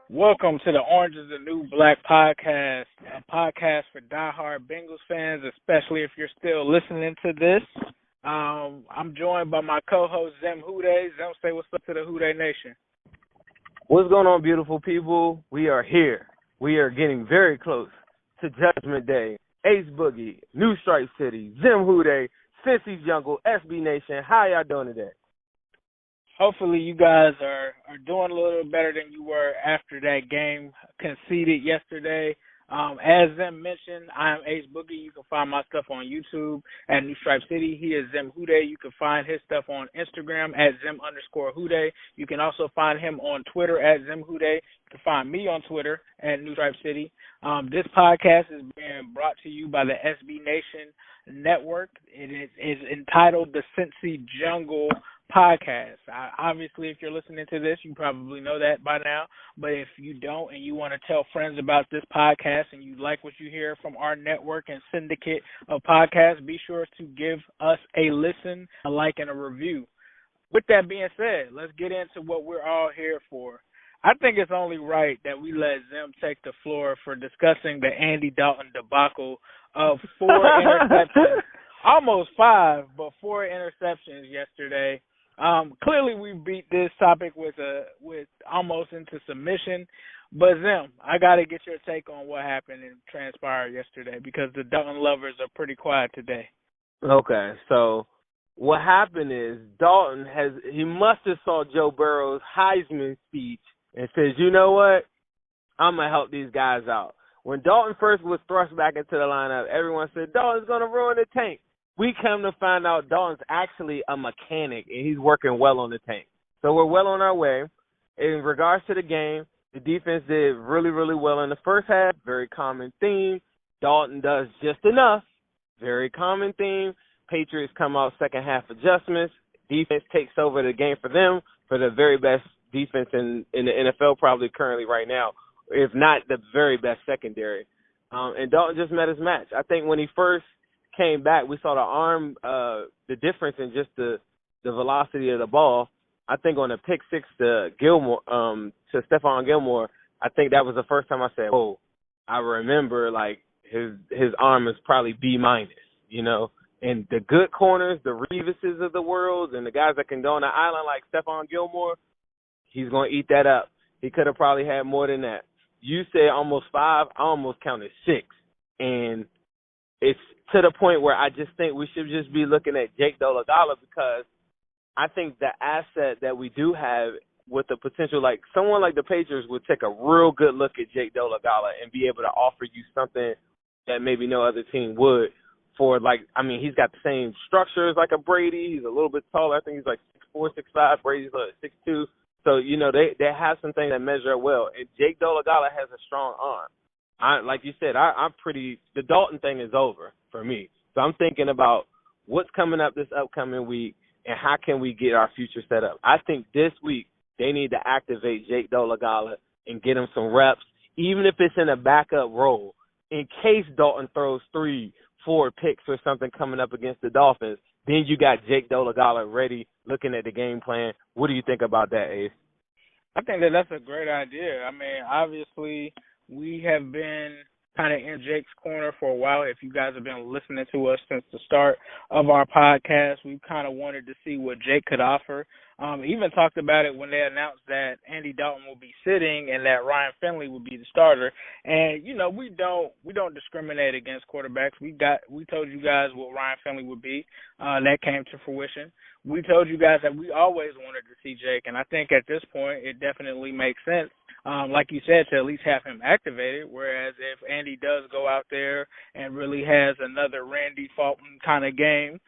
Welcome to the Orange is the New Black podcast, a podcast for diehard Bengals fans, especially if you're still listening to this. I'm joined by my co-host, Zim Houday. Zim, say what's up to the Houday Nation. What's going on, beautiful people? We are here. We are getting very close to Judgment Day. Ace Boogie, New Stripe City, Zim Houday, Cincy's Jungle, SB Nation. How y'all doing today? Hopefully you guys are doing a little better than you were after that game conceded yesterday. As Zim mentioned, I'm Ace Boogie. You can find my stuff on YouTube at New Stripe City. He is Zim Houday. You can find his stuff on Instagram at Zim_Houday. You can also find him on Twitter at Zim Houday. You can find me on Twitter at New Stripe City. This podcast is being brought to you by the SB Nation Network. It is entitled the Cincy Jungle Podcast. Obviously, if you're listening to this, you probably know that by now. But if you don't and you want to tell friends about this podcast and you like what you hear from our network and syndicate of podcasts, be sure to give us a listen, a like, and a review. With that being said, let's get into what we're all here for. I think it's only right that we let Zim take the floor for discussing the Andy Dalton debacle of 4 interceptions. Almost 5, but 4 interceptions yesterday. Clearly, we beat this topic with almost into submission. But Zim, I got to get your take on what happened and transpired yesterday because the Dalton lovers are pretty quiet today. Okay, so what happened is Dalton he must have saw Joe Burrow's Heisman speech and says, you know what, I'm going to help these guys out. When Dalton first was thrust back into the lineup, everyone said, Dalton's going to ruin the tank. We come to find out Dalton's actually a mechanic, and he's working well on the tank. So we're well on our way. In regards to the game, the defense did really, really well in the first half. Very common theme. Dalton does just enough. Very common theme. Patriots come out second half adjustments. Defense takes over the game for them for the very best defense in the NFL probably currently right now, if not the very best secondary. And Dalton just met his match. I think when he first came back, we saw the difference in just the velocity of the ball. I think on the pick six to Stephon Gilmore, I think that was the first time I said, "Oh, I remember like his arm is probably B-, you know." And the good corners, the Reeveses of the world, and the guys that can go on the island like Stephon Gilmore, he's going to eat that up. He could have probably had more than that. You said almost 5, I almost counted 6, and it's to the point where I just think we should just be looking at Jake Dolegala because I think the asset that we do have with the potential, like someone like the Patriots would take a real good look at Jake Dolegala and be able to offer you something that maybe no other team would for he's got the same structure as like a Brady. He's a little bit taller. I think he's like 6'4", 6'5". Brady's like 6'2". So, you know, they have some things that measure up well. And Jake Dolegala has a strong arm. Like you said, the Dalton thing is over for me. So I'm thinking about what's coming up this upcoming week and how can we get our future set up. I think this week they need to activate Jake Dolegala and get him some reps, even if it's in a backup role, in case Dalton throws 3-4 picks or something coming up against the Dolphins. Then you got Jake Dolegala ready, looking at the game plan. What do you think about that, Ace? I think that's a great idea. I mean, obviously, we have been kind of in Jake's corner for a while. If you guys have been listening to us since the start of our podcast, we kind of wanted to see what Jake could offer. Even talked about it when they announced that Andy Dalton will be sitting and that Ryan Finley would be the starter. And you know, we don't discriminate against quarterbacks. We told you guys what Ryan Finley would be. That came to fruition. We told you guys that we always wanted to see Jake, and I think at this point it definitely makes sense. Like you said, to at least have him activated, whereas if Andy does go out there and really has another Randy Fulton kind of game,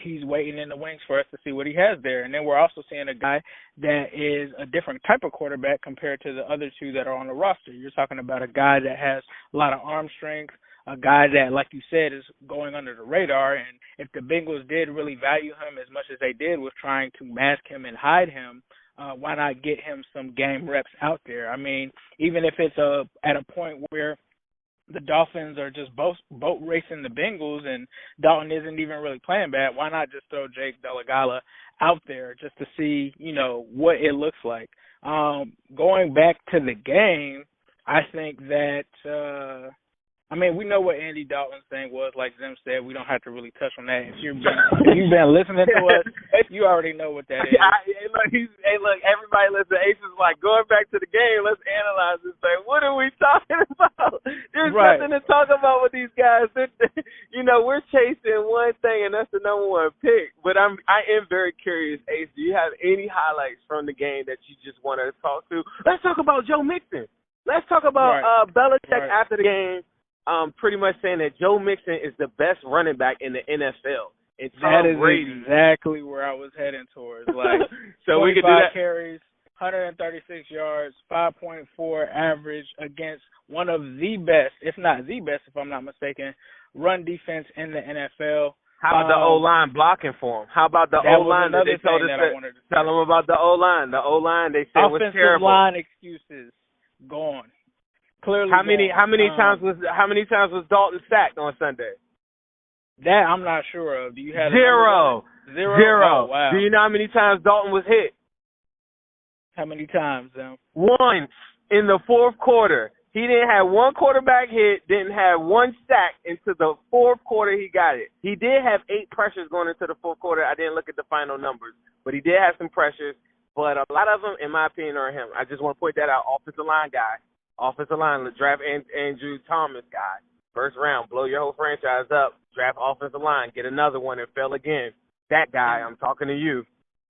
he's waiting in the wings for us to see what he has there. And then we're also seeing a guy that is a different type of quarterback compared to the other two that are on the roster. You're talking about a guy that has a lot of arm strength, a guy that, like you said, is going under the radar. And if the Bengals did really value him as much as they did with trying to mask him and hide him, why not get him some game reps out there? I mean, even if it's at a point where the Dolphins are just boat racing the Bengals and Dalton isn't even really playing bad, why not just throw Jake Delagala out there just to see, what it looks like? Going back to the game, I think that we know what Andy Dalton's thing was. Like Zim said, we don't have to really touch on that. If you've been listening to us, you already know what that is. Look, everybody listen. Ace is like, going back to the game, let's analyze this thing. What are we talking about? There's nothing to talk about with these guys. We're chasing one thing, and that's the number one pick. But I am very curious, Ace, do you have any highlights from the game that you just want to talk to? Let's talk about Joe Mixon. Let's talk about Belichick after the game. Pretty much saying that Joe Mixon is the best running back in the NFL. And that is exactly where I was heading towards. Like, so we could do that. Carries, 136 yards, 5.4 average against one of the best, if not the best, if I'm not mistaken, run defense in the NFL. How about the O-line blocking for him? How about the O-line that they told us tell them about the O-line? The O-line they said was terrible. Offensive line excuses gone. Clearly, how many times was Dalton sacked on Sunday? That I'm not sure of. Do you have Zero? Oh, wow. Do you know how many times Dalton was hit? How many times, Zim? Once in the fourth quarter. He didn't have one quarterback hit, didn't have one sack into the fourth quarter he got it. He did have 8 pressures going into the fourth quarter. I didn't look at the final numbers, but he did have some pressures. But a lot of them, in my opinion, are him. I just want to point that out. Offensive line guy. Offensive line, draft Andrew Thomas guy. First round, blow your whole franchise up. Draft offensive line, get another one and fail again. That guy, I'm talking to you.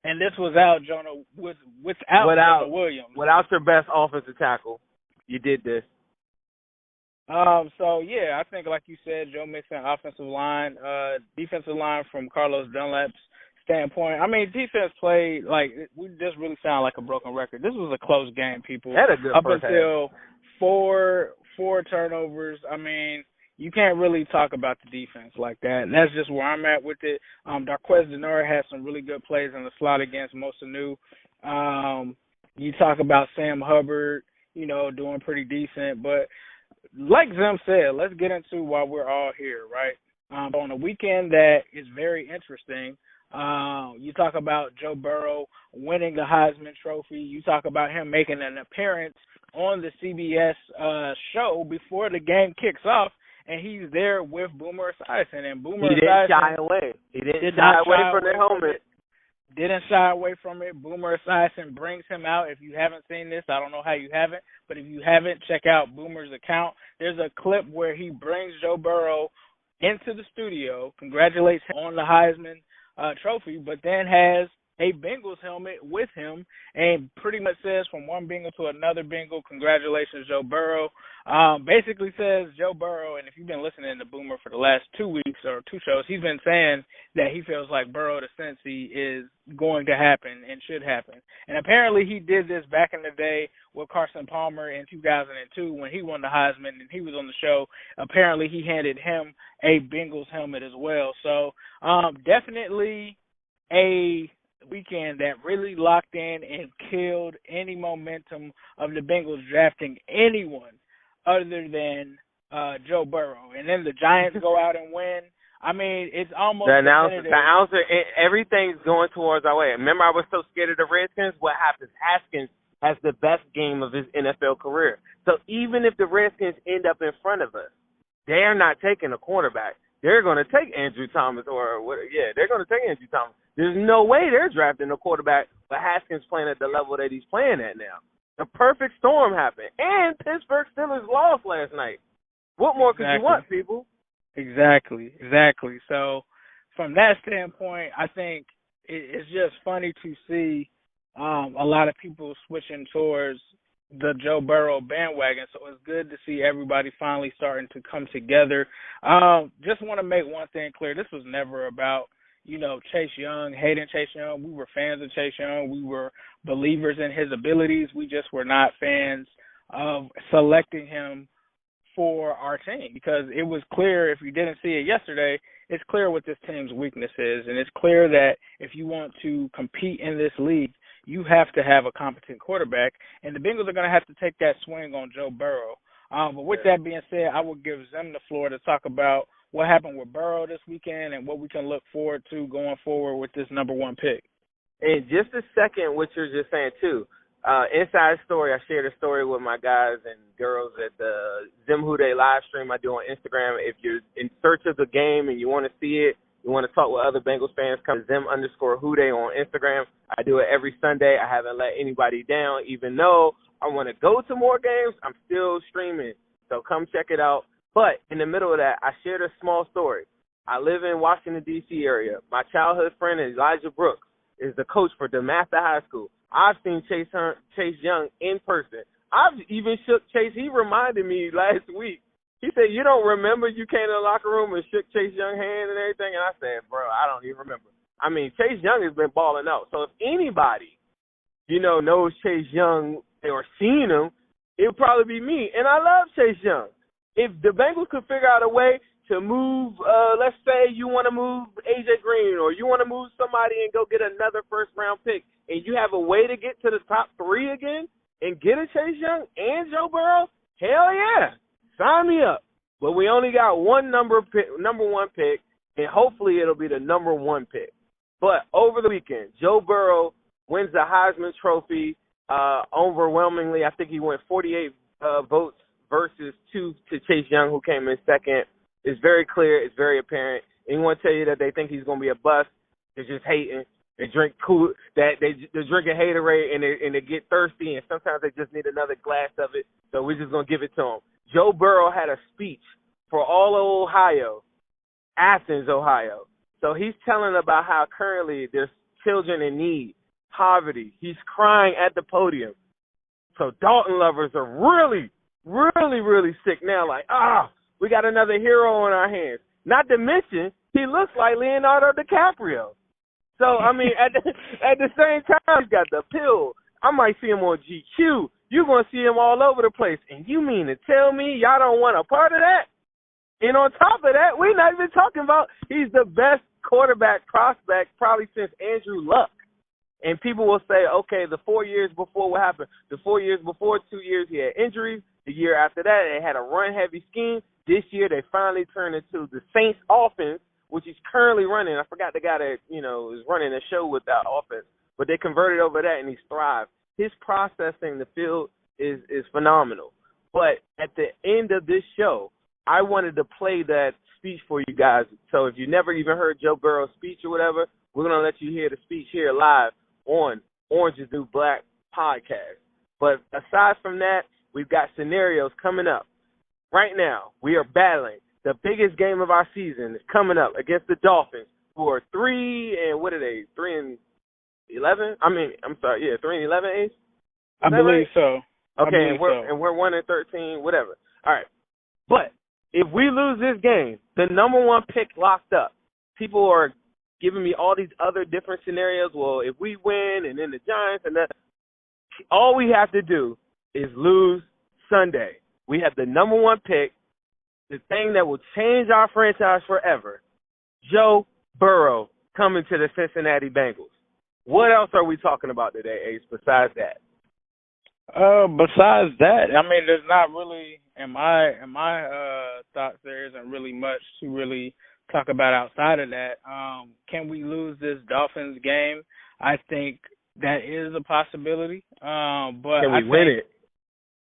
And this was out, Jonah, without Jonah Williams. Without your best offensive tackle, you did this. I think like you said, Joe Mixon, offensive line, defensive line from Carlos Dunlap's standpoint. I mean, defense played like we just really sound like a broken record. This was a close game, people. Had a good up first until half. four turnovers. I mean, you can't really talk about the defense like that. That's just where I'm at with it. Darqueze Dennard had some really good plays in the slot against Mostanu. You talk about Sam Hubbard, doing pretty decent. But like Zim said, let's get into why we're all here, right? On a weekend that is very interesting. You talk about Joe Burrow winning the Heisman Trophy. You talk about him making an appearance on the CBS show before the game kicks off, and he's there with Boomer Esiason. And Boomer didn't shy away. He didn't shy away from the helmet. Didn't shy away from it. Boomer Esiason brings him out. If you haven't seen this, I don't know how you haven't, but if you haven't, check out Boomer's account. There's a clip where he brings Joe Burrow into the studio, congratulates him on the Heisman Trophy, but then has a Bengals helmet with him and pretty much says from one Bengal to another Bengal, congratulations, Joe Burrow. Basically says Joe Burrow, and if you've been listening to Boomer for the last 2 weeks or 2 shows, he's been saying that he feels like Burrow to Cincy is going to happen and should happen. And apparently he did this back in the day with Carson Palmer in 2002 when he won the Heisman and he was on the show. Apparently he handed him a Bengals helmet as well. So definitely a weekend that really locked in and killed any momentum of the Bengals drafting anyone other than Joe Burrow. And then the Giants go out and win. I mean, it's almost the announcer, everything's going towards our way. Remember, I was so scared of the Redskins. What happens? Haskins has the best game of his NFL career. So even if the Redskins end up in front of us, they're not taking a quarterback. They're going to take Andrew Thomas they're going to take Andrew Thomas. There's no way they're drafting a quarterback, but Haskins playing at the level that he's playing at now. The perfect storm happened. And Pittsburgh Steelers lost last night. What more could you want, people? Exactly. So from that standpoint, I think it's just funny to see a lot of people switching towards the Joe Burrow bandwagon. So it's good to see everybody finally starting to come together. Just want to make one thing clear. This was never about, Chase Young, hating Chase Young. We were fans of Chase Young. We were believers in his abilities. We just were not fans of selecting him for our team, because it was clear, if you didn't see it yesterday, it's clear what this team's weakness is, and it's clear that if you want to compete in this league, you have to have a competent quarterback, and the Bengals are going to have to take that swing on Joe Burrow. But with that being said, I will give Zim the floor to talk about what happened with Burrow this weekend and what we can look forward to going forward with this number one pick. And just a second, what you're just saying, too. Inside story, I shared a story with my guys and girls at the Zim Day live stream I do on Instagram. If you're in search of the game and you want to see it, you want to talk with other Bengals fans, come to Zim_Day on Instagram. I do it every Sunday. I haven't let anybody down, even though I want to go to more games. I'm still streaming, so come check it out. But in the middle of that, I shared a small story. I live in Washington, D.C. area. My childhood friend, Elijah Brooks, is the coach for DeMatha High School. I've seen Chase Young in person. I've even shook Chase. He reminded me last week. He said, "You don't remember you came in the locker room and shook Chase Young's hand and everything?" And I said, "Bro, I don't even remember." I mean, Chase Young has been balling out. So if anybody, knows Chase Young or seen him, it would probably be me. And I love Chase Young. If the Bengals could figure out a way to move, let's say you want to move A.J. Green or you want to move somebody and go get another first-round pick, and you have a way to get to the top three again and get a Chase Young and Joe Burrow, hell yeah, sign me up. But we only got one number one pick, and hopefully it'll be the number one pick. But over the weekend, Joe Burrow wins the Heisman Trophy overwhelmingly. I think he went 48 votes versus 2 to Chase Young, who came in second. It's very clear. It's very apparent. Anyone tell you that they think he's going to be a bust, they're just hating. They drink they're drinking Haterade and they get thirsty, and sometimes they just need another glass of it. So we're just gonna give it to them. Joe Burrow had a speech for all of Ohio, Athens, Ohio. So he's telling about how currently there's children in need, poverty. He's crying at the podium. So Dalton lovers are really, really, really sick now. Like, we got another hero in our hands. Not to mention, he looks like Leonardo DiCaprio. So, I mean, at the same time, he's got the pill. I might see him on GQ. You're going to see him all over the place. And you mean to tell me y'all don't want a part of that? And on top of that, we're not even talking about he's the best quarterback prospect probably since Andrew Luck. And people will say, okay, the 4 years before, what happened? The 4 years before, 2 years, he had injuries. The year after that, they had a run-heavy scheme. This year, they finally turned into the Saints offense, which he's currently running. I forgot the guy that, is running the show with that offense. But they converted over that, and he's thrived. His processing the field is phenomenal. But at the end of this show, I wanted to play that speech for you guys. So if you never even heard Joe Burrow's speech or whatever, we're going to let you hear the speech here live on Orange is New Black podcast. But aside from that, we've got scenarios coming up. Right now, we are battling. The biggest game of our season is coming up against the Dolphins, who are 3-11? I mean, I'm sorry, 3-11, Ace? I believe so. Okay, and we're 1-13, whatever. All right. But if we lose this game, the number one pick locked up. People are giving me all these other different scenarios. Well, if we win and then the Giants and that, all we have to do is lose Sunday. We have the number one pick, the thing that will change our franchise forever, Joe Burrow coming to the Cincinnati Bengals. What else are we talking about today, Ace, besides that? Besides that, I mean, there's not really, in my thoughts, there isn't really much to really talk about outside of that. Can we lose this Dolphins game? I think that is a possibility. But can we win it?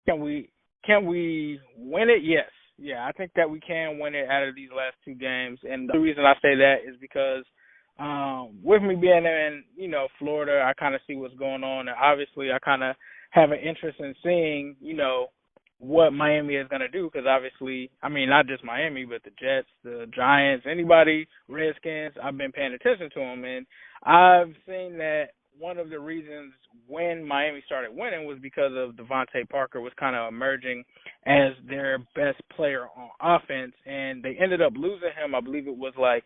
Can we win it? Yes. Yeah, I think that we can win it out of these last two games. And the reason I say that is because with me being in, Florida, I kind of see what's going on. And obviously, I kind of have an interest in seeing, what Miami is going to do. Because obviously, I mean, not just Miami, but the Jets, the Giants, anybody, Redskins, I've been paying attention to them. And I've seen that one of the reasons when Miami started winning was because of Devontae Parker was kind of emerging as their best player on offense, and they ended up losing him, I believe it was like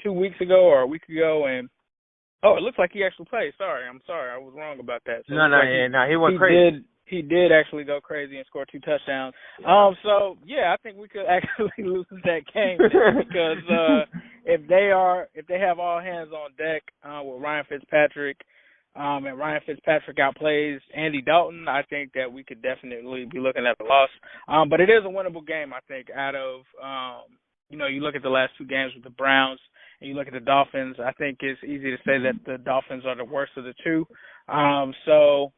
2 weeks ago or a week ago, and it looks like he actually played. I'm sorry, I was wrong about that. So he went crazy. He did actually go crazy and score 2 touchdowns. So yeah, I think we could actually lose that game because if they have all hands on deck with Ryan Fitzpatrick, and Ryan Fitzpatrick outplays Andy Dalton, I think that we could definitely be looking at the loss. But it is a winnable game, I think. Out of you look at the last 2 games with the Browns and you look at the Dolphins. I think it's easy to say that the Dolphins are the worst of the 2. So,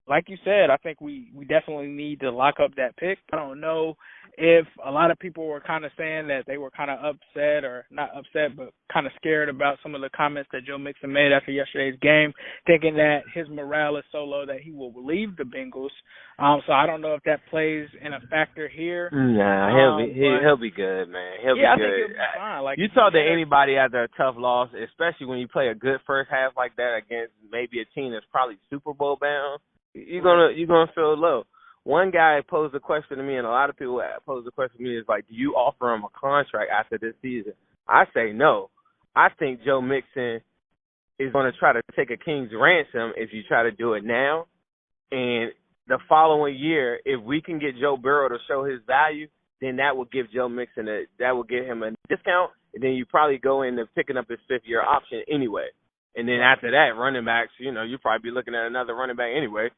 like you said, I think we definitely need to lock up that pick. I don't know if a lot of people were kind of saying that they were kind of upset, or not upset, but kind of scared about some of the comments that Joe Mixon made after yesterday's game, thinking that his morale is so low that he will leave the Bengals. So I don't know if that plays in a factor here. Nah, he'll be good, man. He'll be good. I think he'll be fine. Like, you talk to anybody after a tough loss, especially when you play a good first half like that against maybe a team that's probably Super Bowl bound, you're gonna feel low. One guy posed a question to me, and a lot of people pose the question to me, is like, do you offer him a contract after this season? I say no. I think Joe Mixon is going to try to take a king's ransom if you try to do it now. And the following year, if we can get Joe Burrow to show his value, then that will give Joe Mixon that will give him a discount, and then you probably go into picking up his 5th-year option anyway. And then after that, running backs, you'll probably be looking at another running back anyway.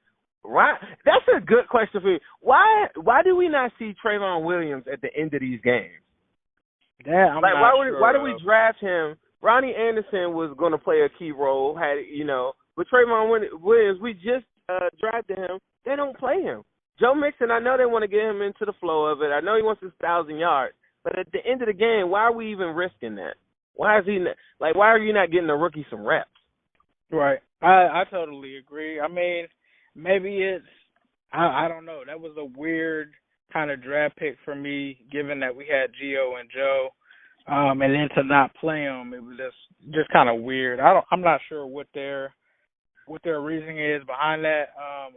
Why? That's a good question for you. Why do we not see Trayvon Williams at the end of these games? Yeah, why do we draft him? Ronnie Anderson was going to play a key role, but Trayvon Williams, we just drafted him. They don't play him. Joe Mixon, I know they want to get him into the flow of it. I know he wants his 1,000 yards, but at the end of the game, why are we even risking that? Why are you not getting a rookie some reps? Right. I totally agree. I mean, maybe it's I don't know. That was a weird kind of draft pick for me, given that we had Gio and Joe, and then to not play them, it was just kind of weird. I'm not sure what their reasoning is behind that.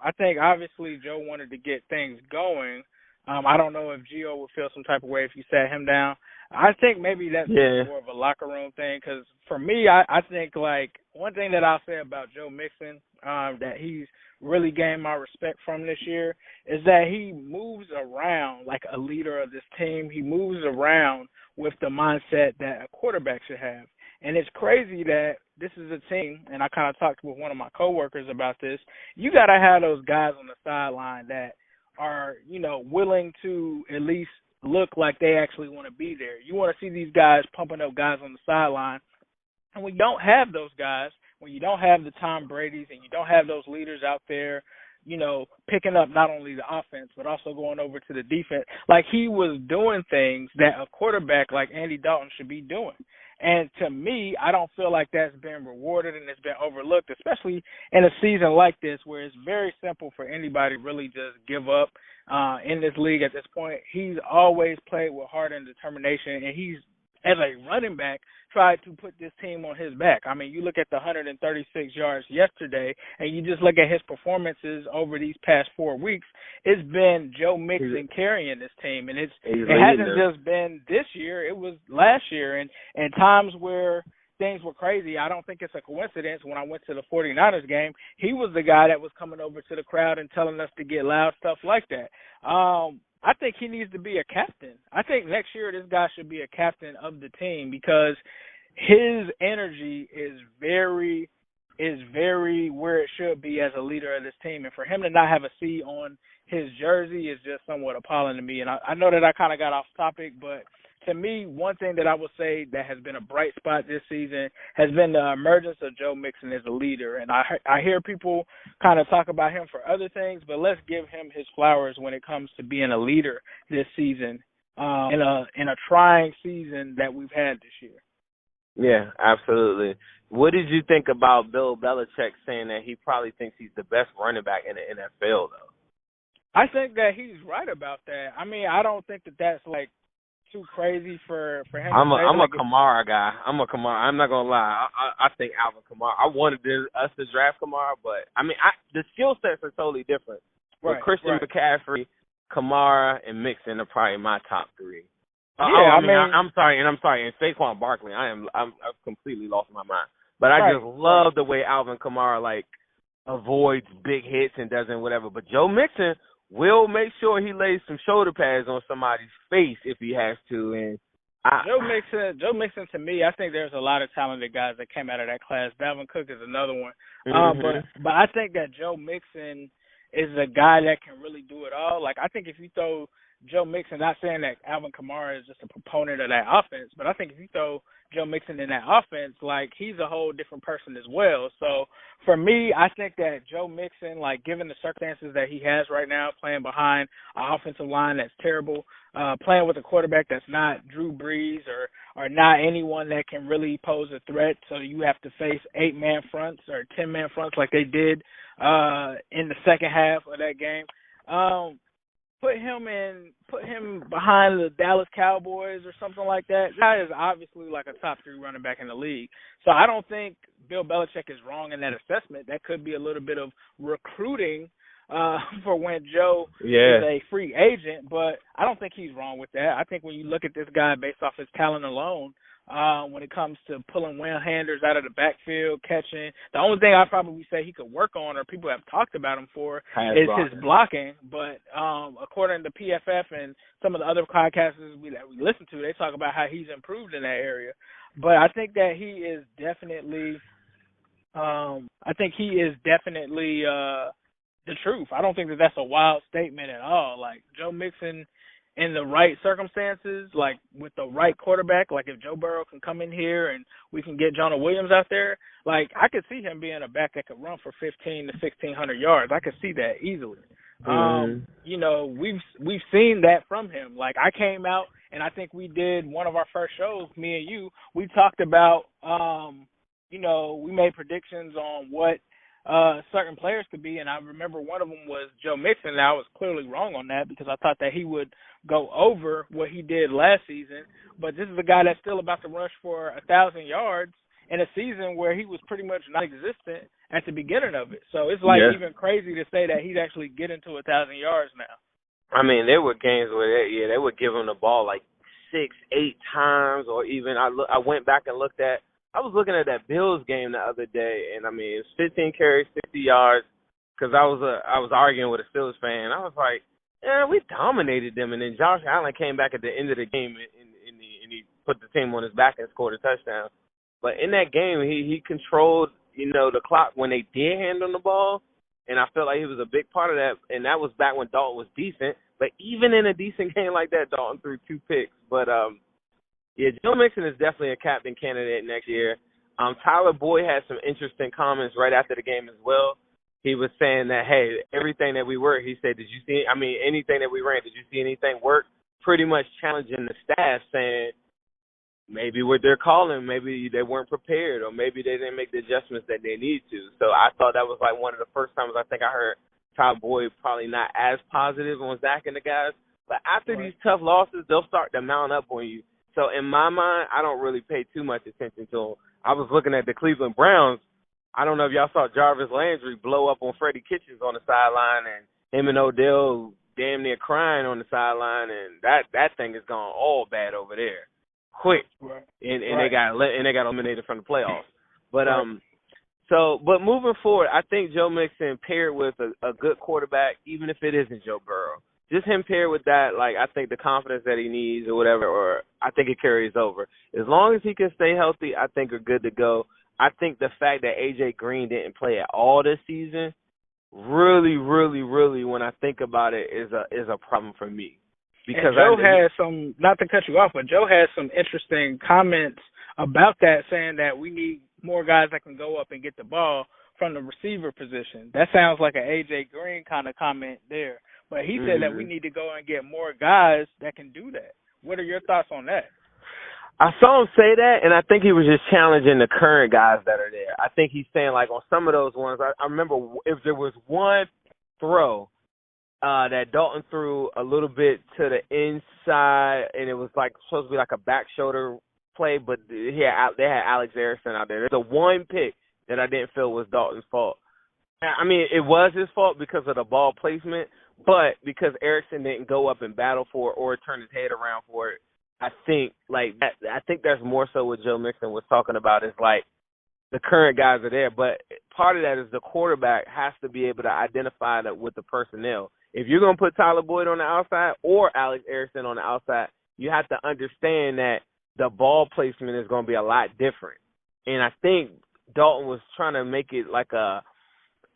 I think obviously Joe wanted to get things going. I don't know if Gio would feel some type of way if you sat him down. I think maybe that's more of a locker room thing, because for me, I think, like, one thing that I'll say about Joe Mixon that he's really gained my respect from this year is that he moves around like a leader of this team. He moves around with the mindset that a quarterback should have. And it's crazy that this is a team, and I kind of talked with one of my coworkers about this, you got to have those guys on the sideline that are, willing to at least look like they actually want to be there. You want to see these guys pumping up guys on the sideline. And when you don't have those guys, when you don't have the Tom Bradys and you don't have those leaders out there, picking up not only the offense but also going over to the defense, like he was doing things that a quarterback like Andy Dalton should be doing. And to me, I don't feel like that's been rewarded and it's been overlooked, especially in a season like this where it's very simple for anybody to really just give up in this league at this point. He's always played with heart and determination, and he's, as a running back, tried to put this team on his back. I mean, you look at the 136 yards yesterday, and you just look at his performances over these past 4 weeks. It's been Joe Mixon carrying this team, and it hasn't just been this year. It was last year, and times where things were crazy. I don't think it's a coincidence. When I went to the 49ers game, he was the guy that was coming over to the crowd and telling us to get loud, stuff like that. I think he needs to be a captain. I think next year this guy should be a captain of the team because his energy is very where it should be as a leader of this team. And for him to not have a C on his jersey is just somewhat appalling to me. And I know that I kind of got off topic, but to me, one thing that I would say that has been a bright spot this season has been the emergence of Joe Mixon as a leader. And I hear people kind of talk about him for other things, but let's give him his flowers when it comes to being a leader this season, in a trying season that we've had this year. Yeah, absolutely. What did you think about Bill Belichick saying that he probably thinks he's the best running back in the NFL, though? I think that he's right about that. I mean, I don't think that that's like too crazy for him. I'm a Kamara guy. I'm not gonna lie. I think Alvin Kamara. I wanted us to draft Kamara, but I mean, the skill sets are totally different. With Christian McCaffrey, Kamara, and Mixon are probably my top 3. I'm sorry, and Saquon Barkley. I've completely lost my mind. But I just love the way Alvin Kamara avoids big hits and doesn't whatever. But Joe Mixon will make sure he lays some shoulder pads on somebody's face if he has to. And Joe Mixon, to me, I think there's a lot of talented guys that came out of that class. Dalvin Cook is another one. But I think that Joe Mixon is a guy that can really do it all. Like, I think if you throw Joe Mixon, not saying that Alvin Kamara is just a proponent of that offense, but I think if you throw Joe Mixon in that offense, like, he's a whole different person as well. So for me, I think that Joe Mixon, like, given the circumstances that he has right now, playing behind an offensive line that's terrible, playing with a quarterback that's not Drew Brees or not anyone that can really pose a threat, so you have to face 8-man fronts or 10-man fronts like they did in the second half of that game. Put him behind the Dallas Cowboys or something like that. That is obviously like a top 3 running back in the league. So I don't think Bill Belichick is wrong in that assessment. That could be a little bit of recruiting for when Joe is a free agent, but I don't think he's wrong with that. I think when you look at this guy based off his talent alone, when it comes to pulling one-handers out of the backfield, catching, the only thing I'd probably say he could work on, or people have talked about him for, is his blocking. But according to PFF and some of the other podcasts that we listen to, they talk about how he's improved in that area. But I think that he is definitely the truth. I don't think that that's a wild statement at all. Like, Joe Mixon, in the right circumstances, like with the right quarterback, like if Joe Burrow can come in here and we can get Jonah Williams out there, like I could see him being a back that could run for 15 to 1,600 yards. I could see that easily. You know, we've seen that from him. Like, I came out and I think we did one of our first shows, me and you. We talked about, you know, we made predictions on what certain players could be, and I remember one of them was Joe Mixon, and I was clearly wrong on that because I thought that he would go over what he did last season. But this is a guy that's still about to rush for 1,000 yards in a season where he was pretty much non-existent at the beginning of it. So it's like even crazy to say that he'd actually get into 1,000 yards now. I mean, there were games where they would give him the ball like 6, 8 times, or even I went back and looked at. I was looking at that Bills game the other day, and I mean, it's 15 carries, 60 yards, because I was arguing with a Steelers fan. I was like, yeah, we dominated them, and then Josh Allen came back at the end of the game, and he put the team on his back and scored a touchdown. But in that game, he controlled, you know, the clock when they did hand him the ball, and I felt like he was a big part of that, and that was back when Dalton was decent. But even in a decent game like that, Dalton threw 2 picks. But yeah, Joe Mixon is definitely a captain candidate next year. Tyler Boyd had some interesting comments right after the game as well. He was saying that, hey, everything that we worked, he said, anything that we ran, did you see anything work? Pretty much challenging the staff, saying maybe what they're calling, maybe they weren't prepared, or maybe they didn't make the adjustments that they need to. So I thought that was like one of the first times I think I heard Tyler Boyd probably not as positive on Zac and the guys. But after these tough losses, they'll start to mount up on you. So in my mind, I don't really pay too much attention to them. I was looking at the Cleveland Browns. I don't know if y'all saw Jarvis Landry blow up on Freddie Kitchens on the sideline, and him and Odell damn near crying on the sideline, and that thing is gone all bad over there, quick. And they got eliminated from the playoffs. But but moving forward, I think Joe Mixon paired with a good quarterback, even if it isn't Joe Burrow. Just him paired with that, like, I think the confidence that he needs or whatever, or I think it carries over. As long as he can stay healthy, I think we're good to go. I think the fact that A.J. Green didn't play at all this season really, really, really, when I think about it, is a problem for me. Because Joe had some, not to cut you off, but Joe had some interesting comments about that, saying that we need more guys that can go up and get the ball from the receiver position. That sounds like an A.J. Green kind of comment there. But he said that we need to go and get more guys that can do that. What are your thoughts on that? I saw him say that, and I think he was just challenging the current guys that are there. I think he's saying, like, on some of those ones, I remember if there was one throw that Dalton threw a little bit to the inside, and it was like supposed to be like a back shoulder play, but they had Alex Erickson out there. There's the one pick that I didn't feel was Dalton's fault. I mean, it was his fault because of the ball placement, but because Erickson didn't go up and battle for it or turn his head around for it, I think that's more so what Joe Mixon was talking about, is like the current guys are there. But part of that is the quarterback has to be able to identify that with the personnel. If you're going to put Tyler Boyd on the outside or Alex Erickson on the outside, you have to understand that the ball placement is going to be a lot different. And I think Dalton was trying to make it like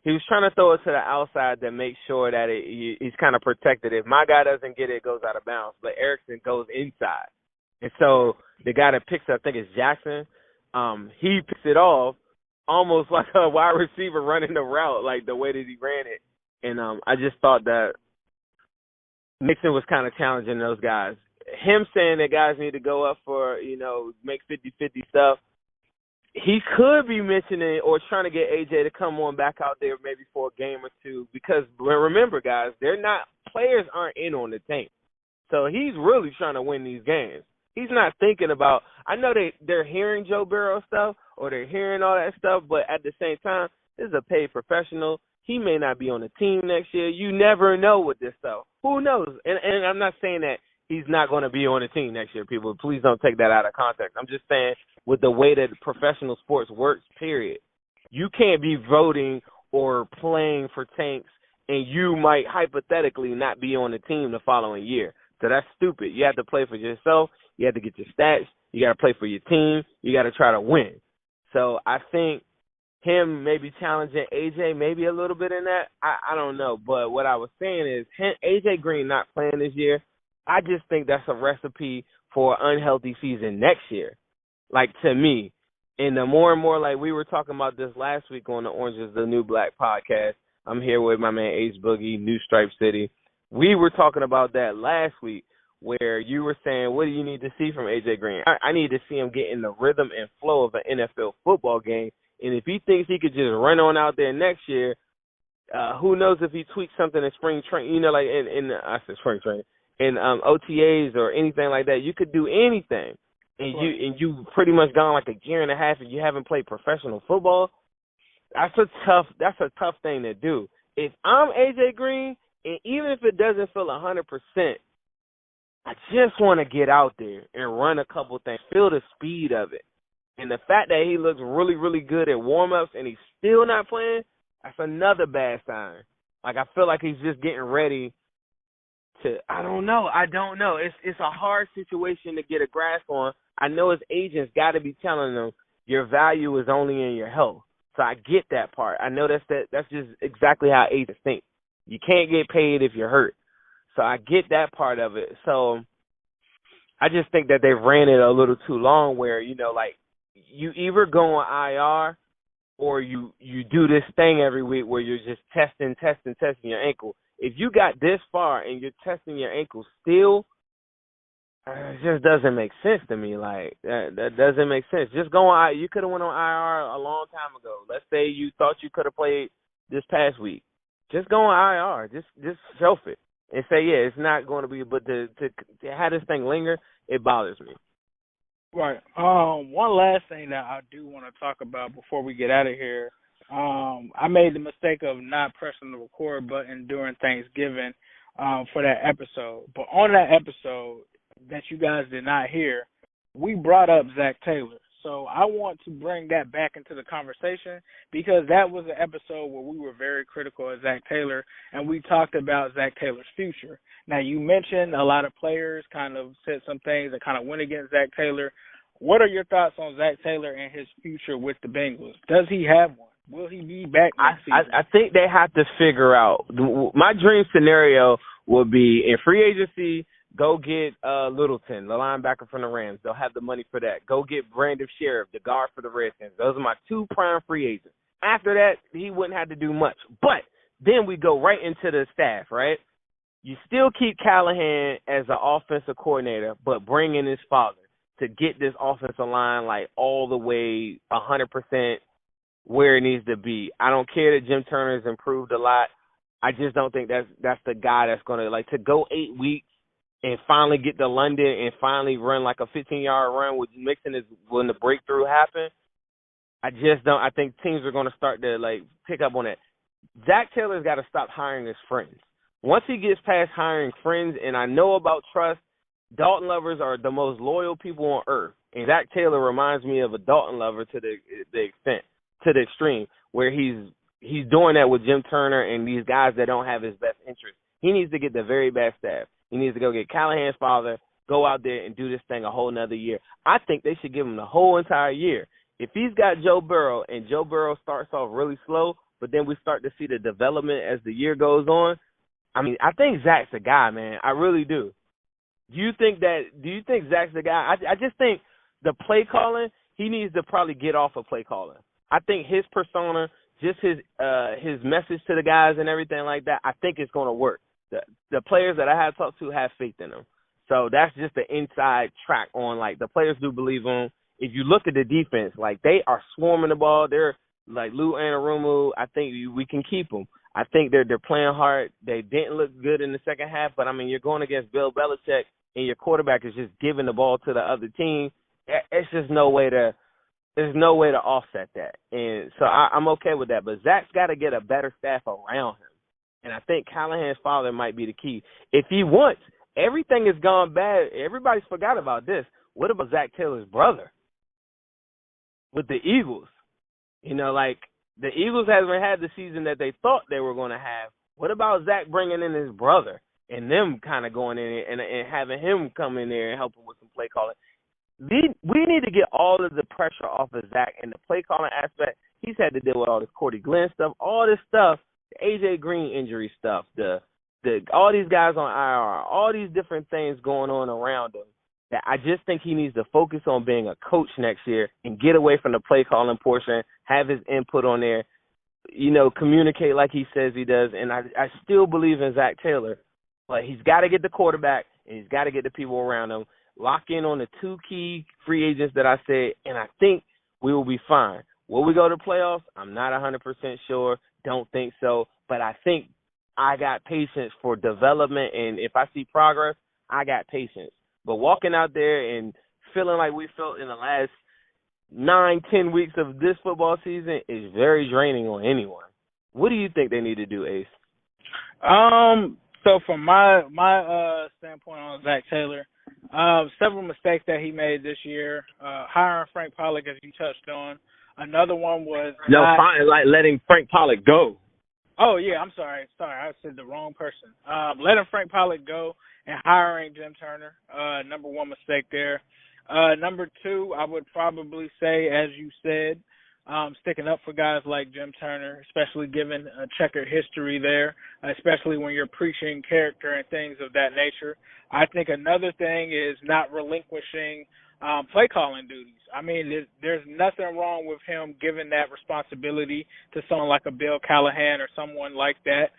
he was trying to throw it to the outside to make sure that he's kind of protected. If my guy doesn't get it, it goes out of bounds. But Erickson goes inside. And so the guy that picks it, I think it's Jackson, he picks it off almost like a wide receiver running the route, like the way that he ran it. And I just thought that Mixon was kind of challenging those guys. Him saying that guys need to go up for, make 50-50 stuff, he could be mentioning or trying to get AJ to come on back out there maybe for a game or two because remember, guys, players aren't in on the tank. So he's really trying to win these games. He's not thinking about – I know they're hearing Joe Burrow stuff or they're hearing all that stuff, but at the same time, this is a paid professional. He may not be on the team next year. You never know with this stuff. Who knows? And I'm not saying that he's not going to be on the team next year, people. Please don't take that out of context. I'm just saying with the way that professional sports works, period, you can't be voting or playing for tanks and you might hypothetically not be on the team the following year. So that's stupid. You have to play for yourself. You have to get your stats. You got to play for your team. You got to try to win. So I think him maybe challenging AJ maybe a little bit in that, I don't know. But what I was saying is AJ Green not playing this year, I just think that's a recipe for an unhealthy season next year, like to me. And the more and more, like we were talking about this last week on the Orange is the New Black podcast. I'm here with my man Ace Boogie, New Stripe City. We were talking about that last week where you were saying, what do you need to see from AJ Green? I need to see him get in the rhythm and flow of an NFL football game. And if he thinks he could just run on out there next year, who knows if he tweaks something in spring training, like I said spring training, in OTAs or anything like that. You could do anything. And you pretty much gone like a year and a half and you haven't played professional football. That's a tough thing to do. If I'm AJ Green, and even if it doesn't feel 100%, I just want to get out there and run a couple things, feel the speed of it. And the fact that he looks really, really good at warm-ups and he's still not playing, that's another bad sign. Like, I feel like he's just getting ready to – I don't know. It's a hard situation to get a grasp on. I know his agents got to be telling him your value is only in your health. So I get that part. I know that's just exactly how agents think. You can't get paid if you're hurt. So I get that part of it. So I just think that they've ran it a little too long where, like you either go on IR or you do this thing every week where you're just testing your ankle. If you got this far and you're testing your ankle still, it just doesn't make sense to me. Like, that doesn't make sense. Just go on. You could have went on IR a long time ago. Let's say you thought you could have played this past week. Just go on IR. Just shelf it and say, yeah, it's not going to be. But to have this thing linger, it bothers me. Right. One last thing that I do want to talk about before we get out of here. I made the mistake of not pressing the record button during Thanksgiving for that episode. But on that episode that you guys did not hear, we brought up Zac Taylor. So I want to bring that back into the conversation because that was an episode where we were very critical of Zac Taylor and we talked about Zac Taylor's future. Now, you mentioned a lot of players kind of said some things that kind of went against Zac Taylor. What are your thoughts on Zac Taylor and his future with the Bengals? Does he have one? Will he be back next season? I think they have to figure out. My dream scenario would be in free agency, go get Littleton, the linebacker from the Rams. They'll have the money for that. Go get Brandon Sheriff, the guard for the Redskins. Those are my two prime free agents. After that, he wouldn't have to do much. But then we go right into the staff, right? You still keep Callahan as the offensive coordinator, but bring in his father to get this offensive line like all the way 100% where it needs to be. I don't care that Jim Turner's improved a lot. I just don't think that's the guy that's going to, like, to go 8 weeks and finally get to London and finally run like a 15-yard run with Mixon is when the breakthrough happened. I just don't. I think teams are going to start to, like, pick up on it. Zac Taylor's got to stop hiring his friends. Once he gets past hiring friends, and I know about trust, Dalton lovers are the most loyal people on earth. And Zac Taylor reminds me of a Dalton lover to the extreme, where he's doing that with Jim Turner and these guys that don't have his best interest. He needs to get the very best staff. He needs to go get Callahan's father, go out there and do this thing a whole nother year. I think they should give him the whole entire year. If he's got Joe Burrow and Joe Burrow starts off really slow, but then we start to see the development as the year goes on, I mean, I think Zach's the guy, man. I really do. Do you think Zach's the guy? I just think the play calling, he needs to probably get off of play calling. I think his persona, just his message to the guys and everything like that, I think it's going to work. The players that I have talked to have faith in him. So that's just the inside track on, like, the players do believe in him. If you look at the defense, like, they are swarming the ball. They're like Lou Anarumo. I think we can keep them. I think they're playing hard. They didn't look good in the second half, but, I mean, you're going against Bill Belichick, and your quarterback is just giving the ball to the other team. It's just no way to offset that. And so I'm okay with that. But Zach's got to get a better staff around him. And I think Callahan's father might be the key. If he wants, everything has gone bad. Everybody's forgot about this. What about Zac Taylor's brother with the Eagles? You know, like, the Eagles haven't had the season that they thought they were going to have. What about Zach bringing in his brother and them kind of going in and having him come in there and help him with some play calling? We need to get all of the pressure off of Zach and the play calling aspect. He's had to deal with all this Cordy Glenn stuff, all this stuff, the A.J. Green injury stuff, all these guys on IR, all these different things going on around him, that I just think he needs to focus on being a coach next year and get away from the play calling portion, have his input on there, you know, communicate like he says he does. And I still believe in Zac Taylor, but he's got to get the quarterback and he's got to get the people around him, lock in on the two key free agents that I said, and I think we will be fine. Will we go to playoffs? I'm not 100% sure. Don't think so. But I think I got patience for development, and if I see progress, I got patience. But walking out there and feeling like we felt in the last 9-10 weeks of this football season is very draining on anyone. What do you think they need to do, Ace? So from my standpoint on Zac Taylor, several mistakes that he made this year. Hiring Frank Pollock, as you touched on. Another one was letting Frank Pollock go. Oh, yeah, I'm sorry. I said the wrong person. Letting Frank Pollock go and hiring Jim Turner, number one mistake there. Number two, I would probably say, as you said, sticking up for guys like Jim Turner, especially given a checkered history there, especially when you're preaching character and things of that nature. I think another thing is not relinquishing play calling duties. I mean, there's nothing wrong with him giving that responsibility to someone like a Bill Callahan or someone like that.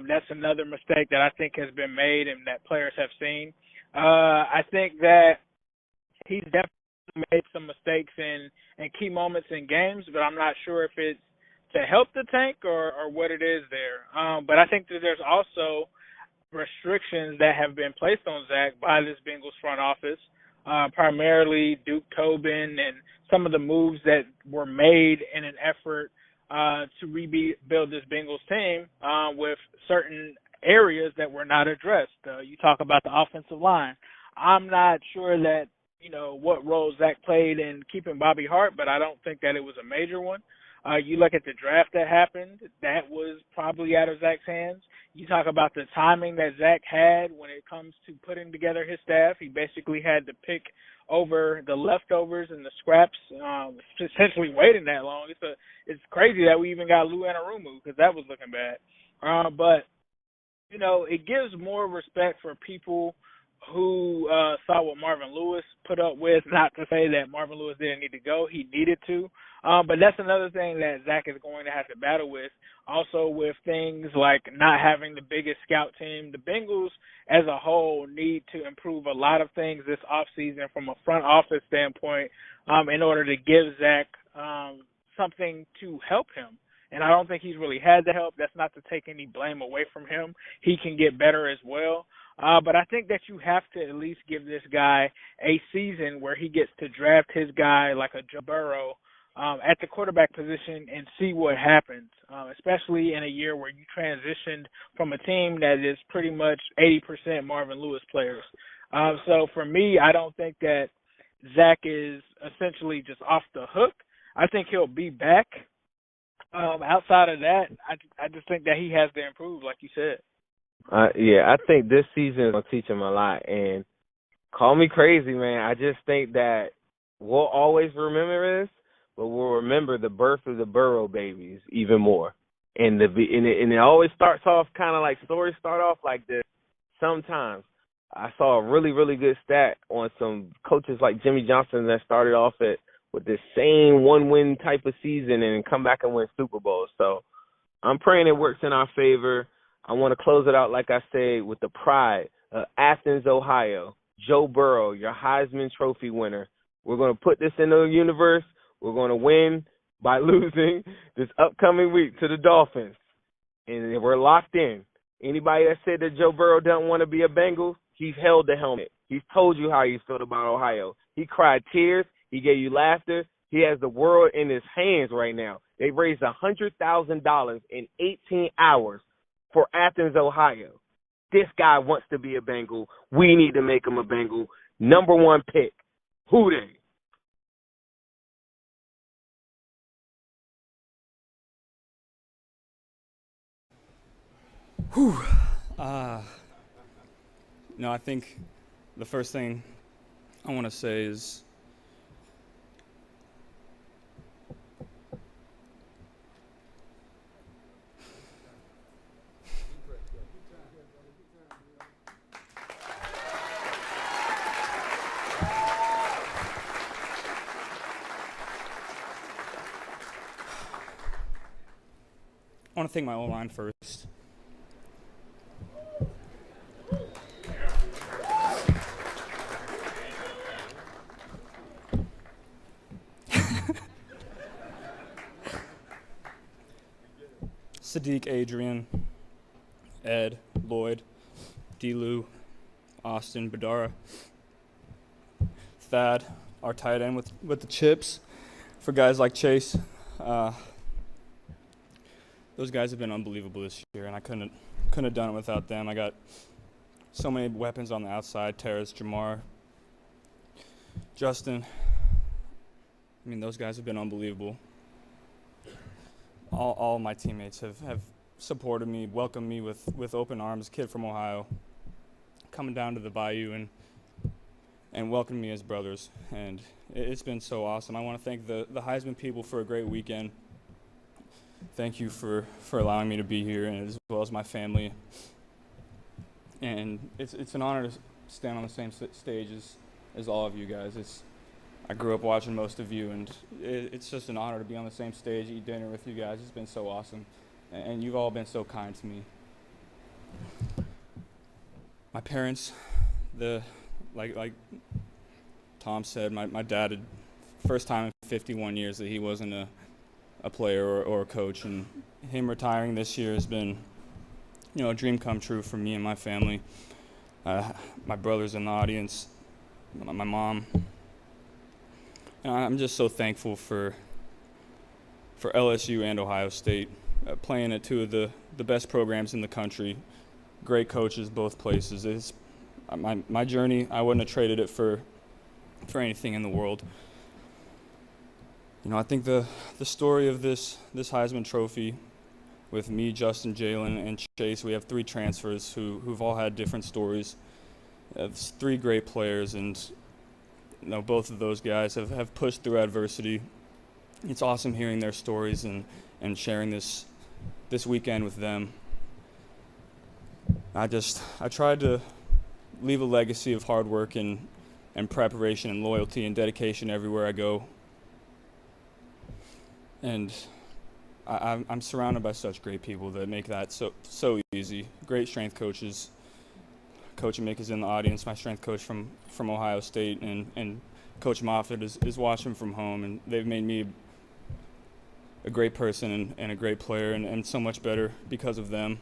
That's another mistake that I think has been made and that players have seen. I think that he's definitely made some mistakes in key moments in games, but I'm not sure if it's to help the tank or what it is there. But I think that there's also restrictions that have been placed on Zach by this Bengals front office, primarily Duke Tobin and some of the moves that were made in an effort to rebuild this Bengals team with certain areas that were not addressed. You talk about the offensive line. I'm not sure that, what role Zach played in keeping Bobby Hart, but I don't think that it was a major one. You look at the draft that happened, that was probably out of Zach's hands. You talk about the timing that Zach had when it comes to putting together his staff. He basically had to pick over the leftovers and the scraps, essentially waiting that long. It's crazy that we even got Lou Anarumo because that was looking bad. But, it gives more respect for people who saw what Marvin Lewis put up with. Not to say that Marvin Lewis didn't need to go. He needed to. But that's another thing that Zach is going to have to battle with. Also with things like not having the biggest scout team. The Bengals as a whole need to improve a lot of things this offseason from a front office standpoint in order to give Zach something to help him. And I don't think he's really had the help. That's not to take any blame away from him. He can get better as well. But I think that you have to at least give this guy a season where he gets to draft his guy like a Joe Burrow at the quarterback position and see what happens, especially in a year where you transitioned from a team that is pretty much 80% Marvin Lewis players. So for me, I don't think that Zach is essentially just off the hook. I think he'll be back. Outside of that, I just think that he has to improve, like you said. Yeah, I think this season is going to teach him a lot. And call me crazy, man. I just think that we'll always remember this, but we'll remember the birth of the Burrow babies even more. And it always starts off kind of like stories start off like this. Sometimes I saw a really, really good stat on some coaches like Jimmy Johnson that started off with this same one-win type of season and come back and win Super Bowls. So I'm praying it works in our favor. I want to close it out, like I said, with the pride of Athens, Ohio. Joe Burrow, your Heisman Trophy winner. We're going to put this in the universe. We're going to win by losing this upcoming week to the Dolphins. And we're locked in. Anybody that said that Joe Burrow doesn't want to be a Bengal, he's held the helmet. He's told you how he felt about Ohio. He cried tears. He gave you laughter. He has the world in his hands right now. They raised $100,000 in 18 hours for Athens, Ohio. This guy wants to be a Bengal. We need to make him a Bengal. Number one pick. Who they? Whew. I think the first thing I want to say is I want to thank my O-line first. Sadiq, Adrian, Ed, Lloyd, D-Lou, Austin, Badara, Thad, our tight end with the chips, for guys like Chase. Those guys have been unbelievable this year, and I couldn't have done it without them. I got so many weapons on the outside: Terrace, Jamar, Justin. I mean, those guys have been unbelievable. All my teammates have supported me, welcomed me with open arms. Kid from Ohio, coming down to the Bayou and welcomed me as brothers, and it's been so awesome. I want to thank the Heisman people for a great weekend. Thank you for allowing me to be here, and as well as my family. And it's an honor to stand on the same stage as all of you guys. I grew up watching most of you, and it's just an honor to be on the same stage, eat dinner with you guys. It's been so awesome, and you've all been so kind to me. My parents, like Tom said, my dad had first time in 51 years that he wasn't a player or a coach, and him retiring this year has been, a dream come true for me and my family. My brother's in the audience, my mom. And I'm just so thankful for LSU and Ohio State, playing at two of the best programs in the country, great coaches both places. It's my journey. I wouldn't have traded it for anything in the world. I think the story of this Heisman Trophy, with me, Justin, Jalen, and Chase, we have three transfers who've all had different stories. It's three great players, and both of those guys have pushed through adversity. It's awesome hearing their stories and sharing this weekend with them. I tried to leave a legacy of hard work and preparation and loyalty and dedication everywhere I go. And I'm surrounded by such great people that make that so easy. Great strength coaches. Coach Mick is in the audience, my strength coach from Ohio State, and Coach Moffitt is watching from home, and they've made me a great person and a great player, and so much better because of them.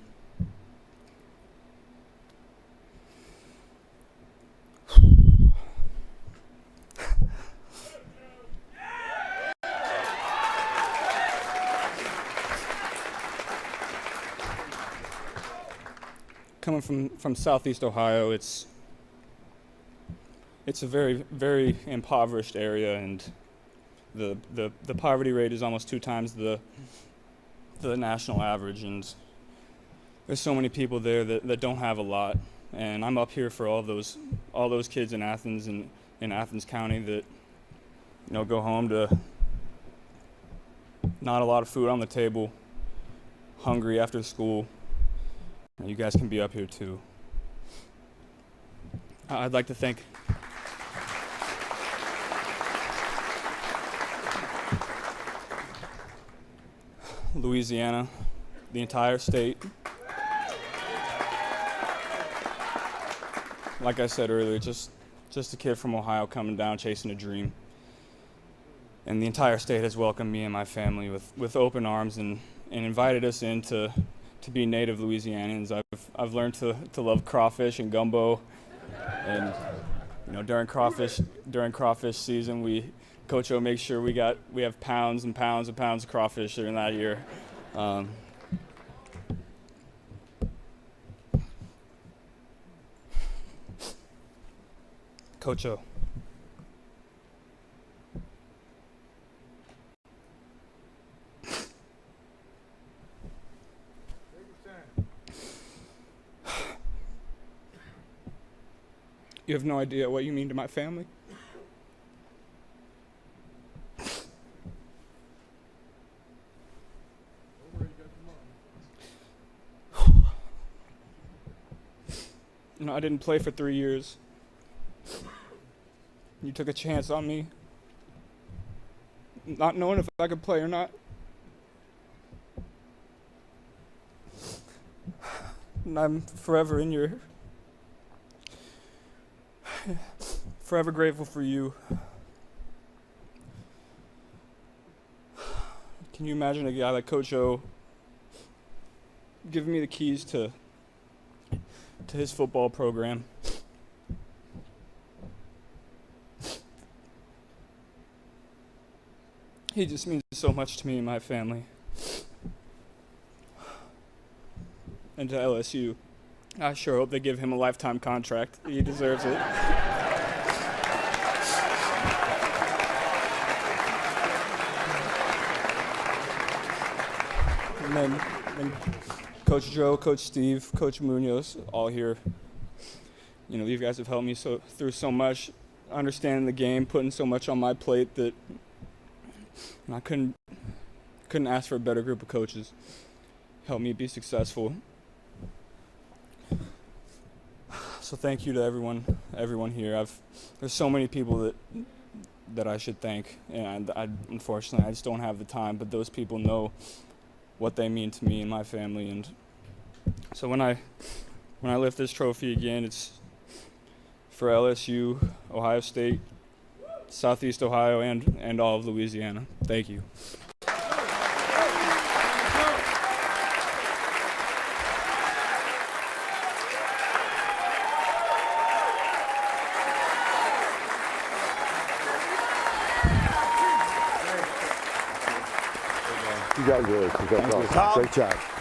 Coming from Southeast Ohio, it's it's a very, very impoverished area, and the poverty rate is almost 2 times the national average, and there's so many people there that don't have a lot, and I'm up here for all those kids in Athens and in Athens County that go home to not a lot of food on the table, hungry after school. You guys can be up here too. I'd like to thank Louisiana, the entire state. Like I said earlier, just a kid from Ohio coming down chasing a dream. And the entire state has welcomed me and my family with open arms and invited us in to be native Louisianians. I've learned to love crawfish and gumbo, and during crawfish season, Coach O makes sure we have pounds and pounds and pounds of crawfish during that year. Coach O. You have no idea what you mean to my family. I didn't play for 3 years. You took a chance on me, not knowing if I could play or not. And I'm forever forever grateful for you. Can you imagine a guy like Coach O giving me the keys to his football program? He just means so much to me and my family. And to LSU, I sure hope they give him a lifetime contract. He deserves it. And then Coach Joe, Coach Steve, Coach Munoz, all here. You guys have helped me through so much, understanding the game, putting so much on my plate that I couldn't ask for a better group of coaches. Help me be successful. So thank you to everyone here. There's so many people that I should thank, and unfortunately I just don't have the time. But those people know what they mean to me and my family, and so when I lift this trophy again, it's for LSU, Ohio State, Southeast Ohio, and all of Louisiana. Thank you. Congratulations. That's awesome. Great job.